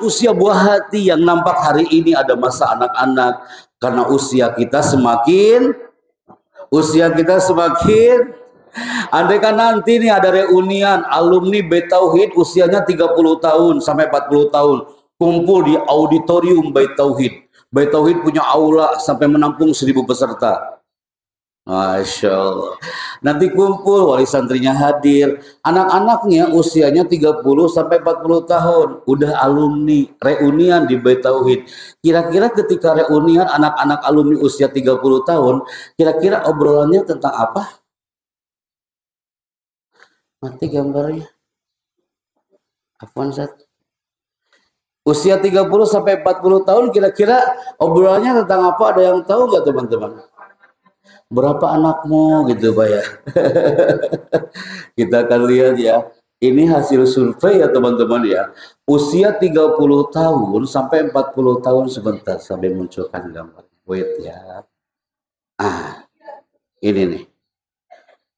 Usia buah hati yang nampak hari ini ada masa anak-anak, karena usia kita semakin andai kan nanti nih ada reunian alumni Bait Tauhid usianya 30 tahun sampai 40 tahun kumpul di auditorium Bait Tauhid. Bait Tauhid punya aula sampai menampung 1000 peserta. Masya Allah. Nanti kumpul, wali santrinya hadir. Anak-anaknya usianya 30 sampai 40 tahun. Udah alumni, reunian di Bait Tauhid. Kira-kira ketika reunian anak-anak alumni usia 30 tahun, kira-kira obrolannya tentang apa? Mati gambarnya. Afwan Zat. Usia 30 sampai 40 tahun, kira-kira obrolannya tentang apa? Ada yang tahu nggak teman-teman? Berapa anakmu gitu Pak ya. Kita akan lihat ya. Ini hasil survei ya teman-teman ya. Usia 30 tahun sampai 40 tahun sebentar sampai munculkan gambar. Wait ya. Ini nih.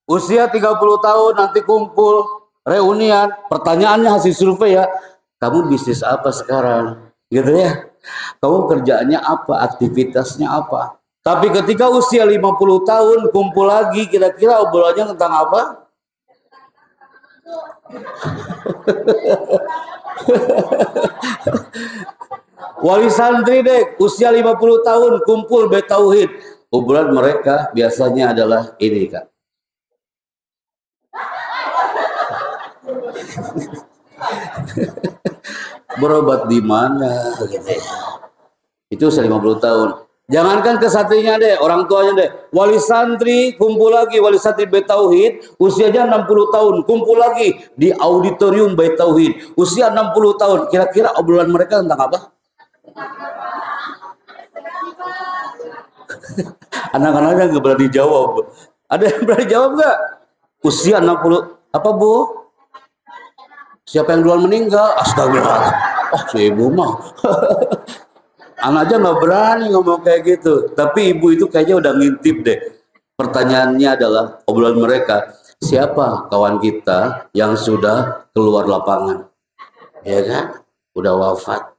Usia 30 tahun nanti kumpul reunian. Pertanyaannya hasil survei ya. Kamu bisnis apa sekarang? Gitu ya. Kamu kerjaannya apa? Aktivitasnya apa? Tapi ketika usia 50 tahun kumpul lagi, kira-kira obrolannya tentang apa? Wali santri deh, usia 50 tahun kumpul Bait Tauhid. Obrolan mereka biasanya adalah ini, Kak. Berobat di mana? Itu usia 50 tahun. Jangankan ke santrinya deh, orang tuanya deh. Wali santri kumpul lagi, wali santri Bait Tauhid, usianya 60 tahun, kumpul lagi di auditorium Bait Tauhid, usia 60 tahun. Kira-kira obrolan mereka tentang apa? Anak-anaknya nggak berani jawab. Ada yang berani jawab nggak? Usia 60, apa Bu? Siapa yang duluan meninggal? Astagfirullah. Oh, si ibu mah. Anak aja nggak berani ngomong kayak gitu. Tapi ibu itu kayaknya udah ngintip deh. Pertanyaannya adalah obrolan mereka. Siapa kawan kita yang sudah keluar lapangan? Ya kan? Udah wafat.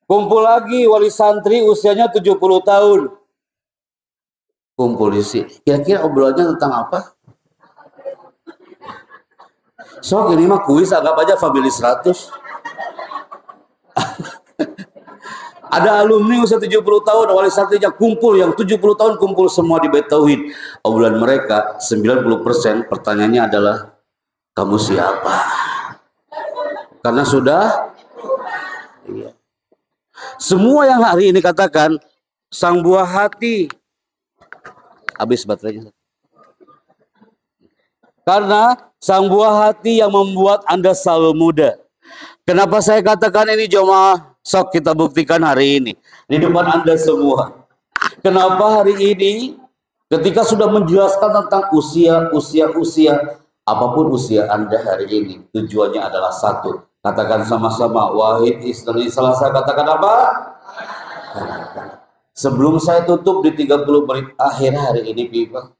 Kumpul lagi wali santri usianya 70 tahun. Kumpul di sini. Kira-kira obrolannya tentang apa? So, ini mah kuis, anggap aja family 100. Ada alumni usia 70 tahun, wali santrinya kumpul, yang 70 tahun kumpul semua di Bait Tauhid. Obrolan mereka 90% pertanyaannya adalah, kamu siapa? Karena sudah iya. Semua yang hari ini katakan sang buah hati habis baterainya. Karena sang buah hati yang membuat Anda selalu muda. Kenapa saya katakan ini jemaah? Sok kita buktikan hari ini di depan Anda semua. Kenapa hari ini ketika sudah menjelaskan tentang usia, apapun usia Anda hari ini, tujuannya adalah satu. Katakan sama-sama, wahid istri selasa, katakan apa? Sebelum saya tutup di 30 menit akhir hari ini, Bipa,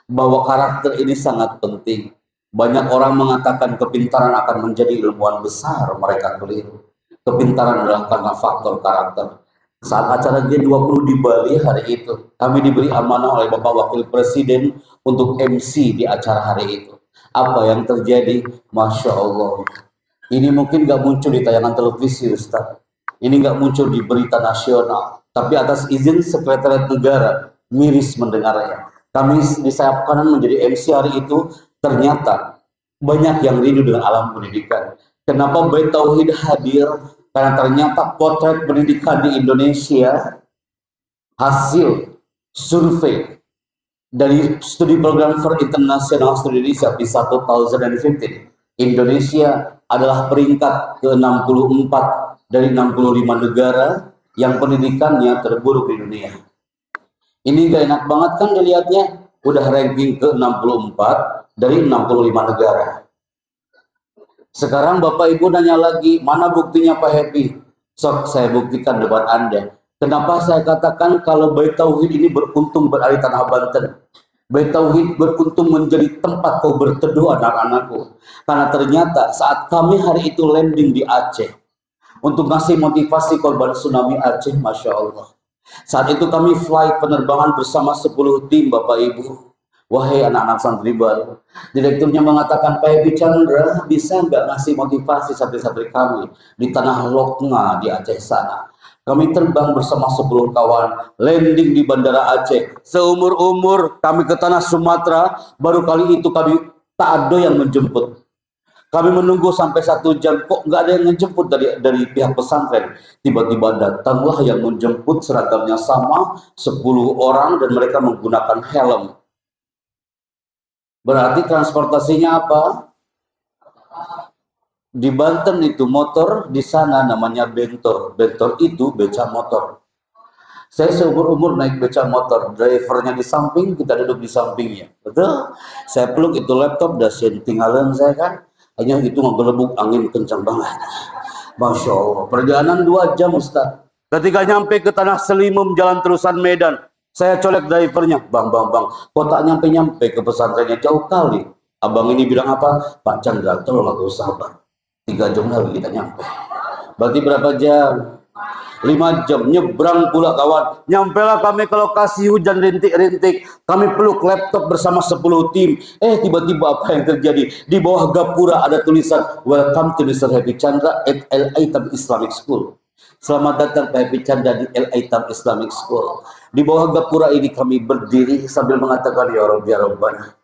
bahwa karakter ini sangat penting. Banyak orang mengatakan kepintaran akan menjadi ilmuwan besar, mereka keliru. Kepintaran adalah karena faktor karakter. Saat acara G20 di Bali hari itu, kami diberi amanah oleh Bapak Wakil Presiden untuk MC di acara hari itu. Apa yang terjadi? Masya Allah. Ini mungkin gak muncul di tayangan televisi, Ustaz. Ini gak muncul di berita nasional. Tapi atas izin Sekretariat Negara, miris mendengarnya. Kami di sayap kanan menjadi MC hari itu, ternyata banyak yang rindu dengan alam pendidikan. Kenapa Bait Tauhid hadir? Karena ternyata potret pendidikan di Indonesia, hasil survei dari studi program for International Study Indonesia PISA 2015, Indonesia adalah peringkat ke-64 dari 65 negara yang pendidikannya terburuk di dunia. Ini gak enak banget kan dilihatnya, udah ranking ke-64 dari 65 negara. Sekarang Bapak Ibu nanya lagi, mana buktinya Pak Happy? Sok saya buktikan depan Anda. Kenapa saya katakan kalau Bait Tauhid ini beruntung berada di Tanah Banten? Bait Tauhid beruntung menjadi tempat kau berteduh anak-anakku. Karena ternyata saat kami hari itu landing di Aceh, untuk ngasih motivasi korban tsunami Aceh, Masya Allah. Saat itu kami flight penerbangan bersama 10 tim Bapak Ibu. Wahai anak-anak santri baru, direkturnya mengatakan, Pak Ebi Chandra bisa nggak ngasih motivasi santri-santri kami di tanah Lokna di Aceh sana. Kami terbang bersama 10 kawan, landing di Bandara Aceh. Seumur-umur kami ke tanah Sumatera, baru kali itu kami tak ada yang menjemput. Kami menunggu sampai 1 jam, kok nggak ada yang menjemput dari pihak pesantren. Tiba-tiba datanglah yang menjemput, seragamnya sama, 10 orang dan mereka menggunakan helm. Berarti transportasinya apa? Di Banten itu motor, di sana namanya bentor. Bentor itu beca motor. Saya seumur-umur naik beca motor, drivernya di samping, kita duduk di sampingnya. Betul? Saya peluk itu laptop, dah tinggalan saya kan. Hanya itu ngegelebuk, angin kencang banget. Masya Allah, perjalanan 2 jam Ustaz. Ketika nyampe ke Tanah Selimum, jalan terusan Medan, saya colek drivernya, bang, kok tak nyampe-nyampe ke pesantrennya, jauh kali. Abang ini bilang apa? Pak Chandra, tolong aku sabar. 3 jam lagi kita nyampe. Berarti berapa jam? 5 jam, nyebrang pula kawan. Nyampelah kami ke lokasi, hujan rintik-rintik. Kami peluk laptop bersama 10 tim. Tiba-tiba apa yang terjadi? Di bawah gapura ada tulisan, Welcome to Mr. Happy Chandra at Al-Aitam Islamic School. Selamat datang Pak Happy Chandra di Al-Aitam Islamic School. Di bawah gapura ini kami berdiri sambil mengatakan, Ya Rabbi, Ya Rabbana.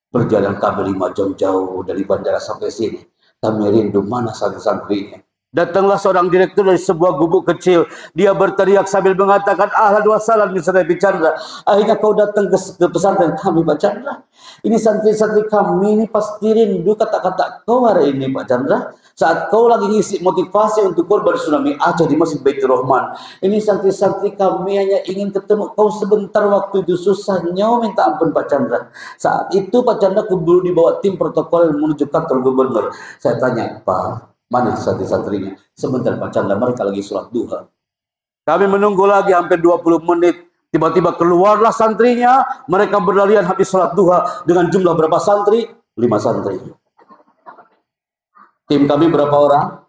Perjalanan kami 5 jam jauh dari bandara sampai sini. Kami rindu mana santri-santrinya. Datanglah seorang direktur dari sebuah gubuk kecil. Dia berteriak sambil mengatakan, ahlan wa sahlan Mr. Happy Chandra. Akhirnya kau datang ke pesantren kami Pak Chandra. Ini santri-santri kami ini pasti rindu kata-kata kau hari ini Pak Chandra. Saat kau lagi ngisi motivasi untuk korban tsunami Aceh di Masjid Baitur Rahman. Ini santri-santri kami hanya ingin ketemu kau sebentar, waktu itu susahnya minta ampun Pak Chandra. Saat itu Pak Chandra keburu dibawa tim protokol menuju kantor gubernur. Saya tanya, Pak, mana santri-santrinya? Sebentar Pak Chandra, mereka lagi sholat duha. Kami menunggu lagi hampir 20 menit. Tiba-tiba keluarlah santrinya. Mereka berlarian habis sholat duha. Dengan jumlah berapa santri? 5 santri. Tim kami berapa orang?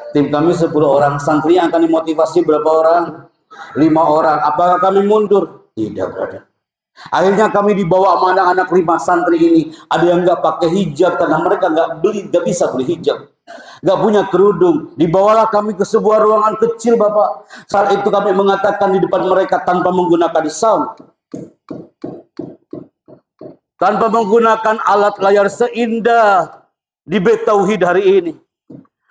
Tim kami 10 orang. Santri yang akan dimotivasi berapa orang? 5 orang. Apakah kami mundur? Tidak, brother. Akhirnya kami dibawa sama anak-anak 5 santri ini. Ada yang nggak pakai hijab karena mereka nggak bisa beli hijab, nggak punya kerudung. Dibawalah kami ke sebuah ruangan kecil Bapak. Saat itu kami mengatakan di depan mereka tanpa menggunakan sound, tanpa menggunakan alat layar seindah di Bait Tauhid hari ini.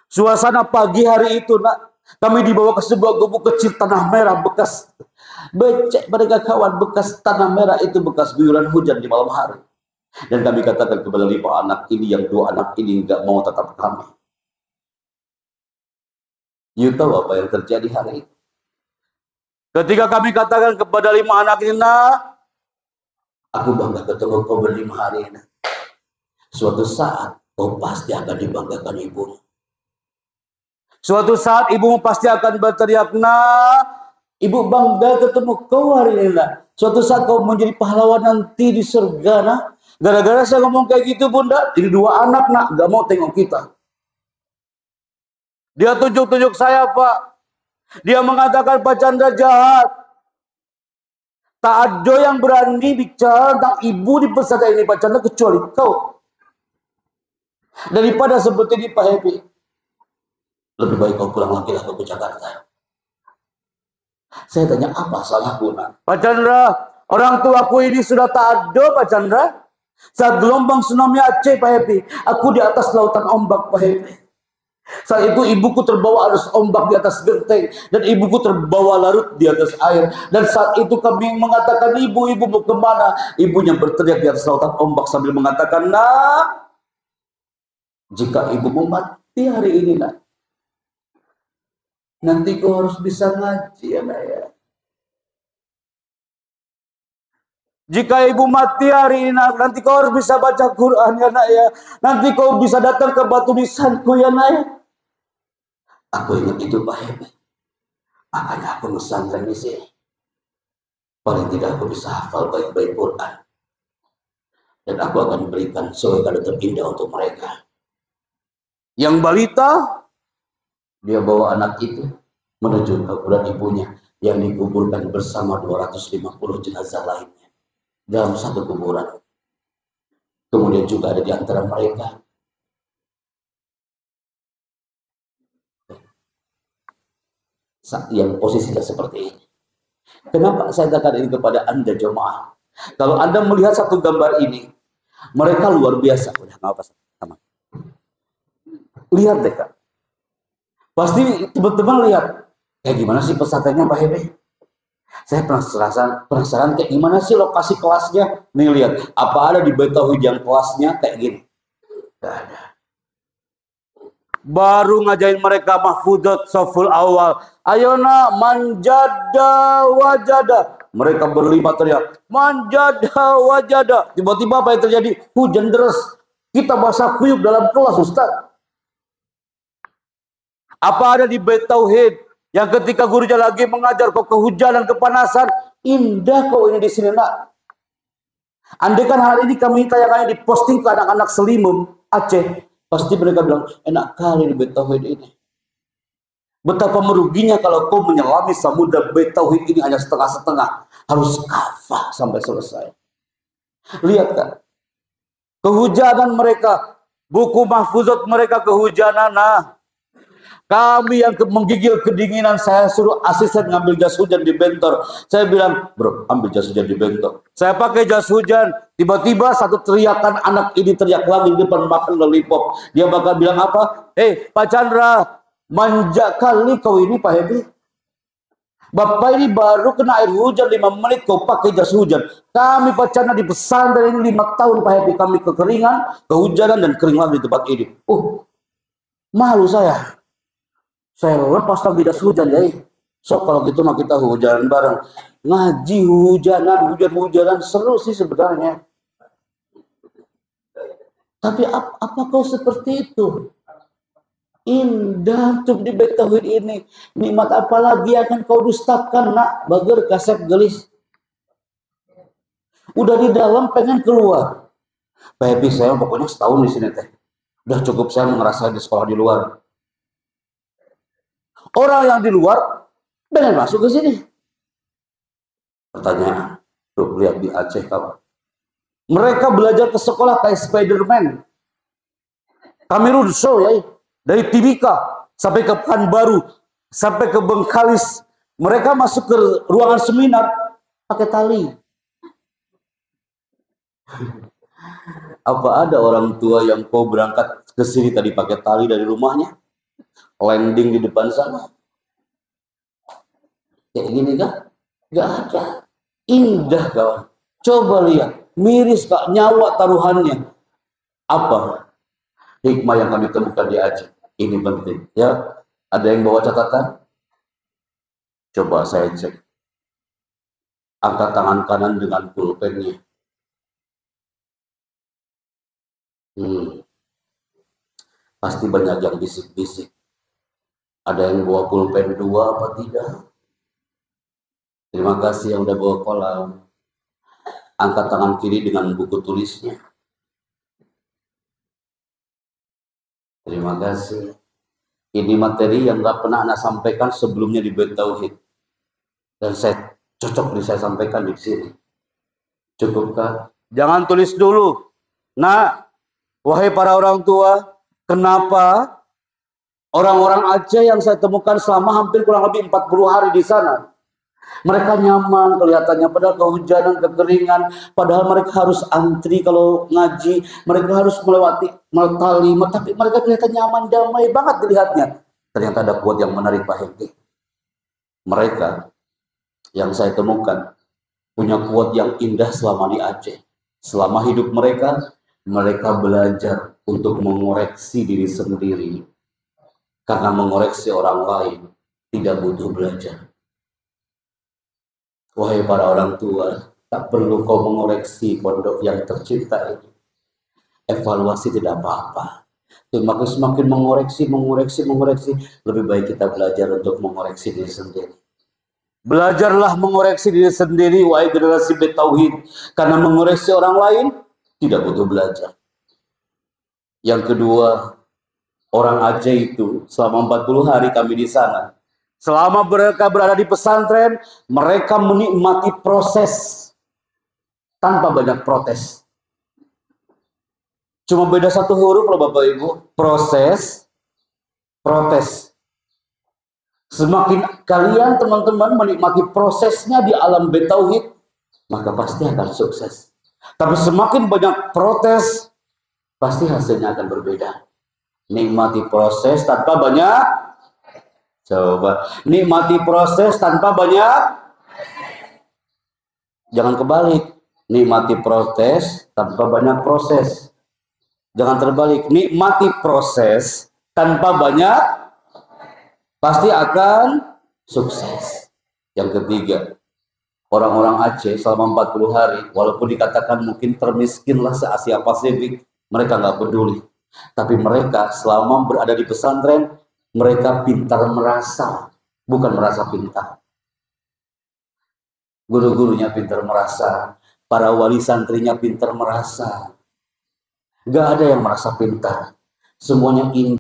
Suasana pagi hari itu nak, kami dibawa ke sebuah gubuk kecil tanah merah bekas becek mereka kawan, bekas tanah merah itu bekas guyuran hujan di malam hari. Dan kami katakan kepada 5 anak ini, yang 2 anak ini nggak mau tetap kami. You tahu apa yang terjadi hari itu? Ketika kami katakan kepada 5 anak ini, nah, aku bangga ketemu kau ber5 hari ini. Suatu saat kau pasti akan dibanggakan ibumu. Suatu saat ibumu pasti akan berteriak, nah, ibu bangga ketemu kau hari ini nak. Suatu saat kau menjadi pahlawan nanti di surga nak. Gara-gara saya ngomong kayak gitu bunda, ini 2 anak nak gak mau tengok kita. Dia tunjuk-tunjuk saya Pak. Dia mengatakan Pak Chandra jahat. Tak ada yang berani bicara tentang ibu di pesantren ini Pak Chandra kecuali kau. Daripada seperti ini Pak Happy, lebih baik kau pulang lagi lah ke Jakarta. Saya tanya, apa salah guna? Pak Chandra, orang tuaku ini sudah tak ada Pak Chandra. Saat gelombang tsunami Aceh Pak Happy, aku di atas lautan ombak Pak Happy. Saat itu ibuku terbawa arus ombak di atas genteng, dan ibuku terbawa larut di atas air. Dan saat itu kami mengatakan, ibu mau kemana? Ibunya berteriak di atas lautan ombak sambil mengatakan, nak, jika ibumu mati hari ini nak, nanti kau harus bisa ngaji ya nak ya. Jika ibu mati hari ini nak, nanti kau harus bisa baca Quran ya nak ya. Nanti kau bisa datang ke batu nisanku ya nak ya. Aku ingat itu Pak Happy. Makanya aku pesantren di sini. Paling tidak aku bisa hafal baik-baik Quran. Dan aku akan berikan surga terindah untuk mereka. Yang balita Dia bawa anak itu menuju ke kuburan ibunya yang dikuburkan bersama 250 jenazah lainnya dalam satu kuburan. Kemudian juga ada di antara mereka yang posisinya seperti ini. Kenapa saya katakan ini kepada Anda jemaah? Kalau Anda melihat satu gambar ini, mereka luar biasa. Udah nggak apa sama. Lihat deh Kak. Pasti teman-teman lihat kayak gimana sih pesantrennya Pak Hebe? Saya penasaran kayak gimana sih lokasi kelasnya? Nih lihat, apa ada di Bait Tauhid yang kelasnya kayak gini? Gak ada. Baru ngajain mereka mahfudzat saful awal. Ayona manjada wajada. Mereka berlima teriak, manjada wajada. Tiba-tiba apa yang terjadi? Hujan deras. Kita basah kuyup dalam kelas, Ustaz. Apa ada di Bait Tauhid yang ketika gurunya lagi mengajar kok kehujanan, kepanasan? Indah kok ini di sini, nak. Andai kan hari ini kami tayangannya diposting ke anak-anak Selimum Aceh, pasti mereka bilang, enak kali di Bait Tauhid ini. Betapa meruginya kalau kau menyelami samudra Bait Tauhid ini hanya setengah-setengah. Harus kafah sampai selesai. Lihat kan, kehujanan mereka, buku mahfuzat mereka kehujanan. Nah, kami yang menggigil kedinginan, saya suruh asisten ngambil jas hujan di bentor. Saya bilang, bro, ambil jas hujan di bentor. Saya pakai jas hujan. Tiba-tiba satu teriakan anak ini teriak lagi di depan makan lollipop. Dia bakal bilang apa? Pak Chandra, manja kali kau ini Pak Hedi. Bapak ini baru kena air hujan 5 menit kau pakai jas hujan. Kami Pak Chandra di pesantren ini 5 tahun Pak Hedi. Kami kekeringan, kehujanan dan kering lagi di tempat ini. Malu saya. Saya lepas lagi jas hujan ya. So kalau gitu mah kita hujanan bareng. Ngaji hujanan, hujan-hujanan seru sih sebenarnya. Tapi apa kau seperti itu? Indah tuh di Bait Tauhid ini. Nikmat apa lagi akan kau dustakan, nak? Bager kasep gelis. Udah di dalam pengen keluar. Baby saya pokoknya setahun di sini teh. Udah cukup saya ngerasa di sekolah di luar. Orang yang di luar pengen masuk ke sini. Pertanyaan, tuh lihat di Aceh kawan. Mereka belajar ke sekolah kayak Spiderman. Kami show ya, dari Timika sampai ke Pekanbaru, sampai ke Bengkalis. Mereka masuk ke ruangan seminar pakai tali. Apa ada orang tua yang kau berangkat ke sini tadi pakai tali dari rumahnya? Landing di depan sana. Kayak gini kan? Gak ada. Indah kawan. Coba lihat. Miris Kak, nyawa taruhannya. Apa hikmah yang kami temukan di Aceh? Ini penting. Ya, ada yang bawa catatan? Coba saya cek. Angkat tangan kanan dengan pulpennya. Pasti banyak yang bisik-bisik. Ada yang bawa pulpen 2 apa tidak? Terima kasih yang udah bawa kolam. Angkat tangan kiri dengan buku tulisnya. Terima kasih. Ini materi yang gak pernah Anda sampaikan sebelumnya di Bait Tauhid. Dan saya cocok saya sampaikan di sini. Cukupkah? Jangan tulis dulu. Nah, wahai para orang tua, kenapa orang-orang Aceh yang saya temukan selama hampir kurang lebih 40 hari di sana, mereka nyaman kelihatannya, padahal kehujanan, kekeringan, padahal mereka harus antri kalau ngaji, mereka harus melewati tali, tapi mereka kelihatan nyaman, damai banget dilihatnya. Ternyata ada quote yang menarik Pak Hedi. Mereka yang saya temukan punya quote yang indah selama di Aceh. Selama hidup mereka belajar untuk mengoreksi diri sendiri. Karena mengoreksi orang lain tidak butuh belajar. Wahai para orang tua, tak perlu kau mengoreksi pondok yang tercinta ini. Evaluasi tidak apa-apa. Semakin mengoreksi, lebih baik kita belajar untuk mengoreksi diri sendiri. Belajarlah mengoreksi diri sendiri, wahai generasi Bait Tauhid. Karena mengoreksi orang lain tidak butuh belajar. Yang kedua, Orang Aceh itu selama 40 hari kami di sana. Selama mereka berada di pesantren, mereka menikmati proses tanpa banyak protes. Cuma beda satu huruf loh Bapak Ibu. Proses, protes. Semakin kalian teman-teman menikmati prosesnya di alam betauhid, maka pasti akan sukses. Tapi semakin banyak protes, pasti hasilnya akan berbeda. Nikmati proses tanpa banyak, coba nikmati proses tanpa banyak, jangan kebalik. Nikmati proses tanpa banyak proses. Jangan terbalik, nikmati proses tanpa banyak, pasti akan sukses. Yang ketiga, orang-orang Aceh selama 40 hari, walaupun dikatakan mungkin termiskinlah se-Asia Pasifik, mereka nggak peduli. Tapi mereka selama berada di pesantren, mereka pintar merasa, bukan merasa pintar. Guru-gurunya pintar merasa, para wali santrinya pintar merasa. Gak ada yang merasa pintar, semuanya indah.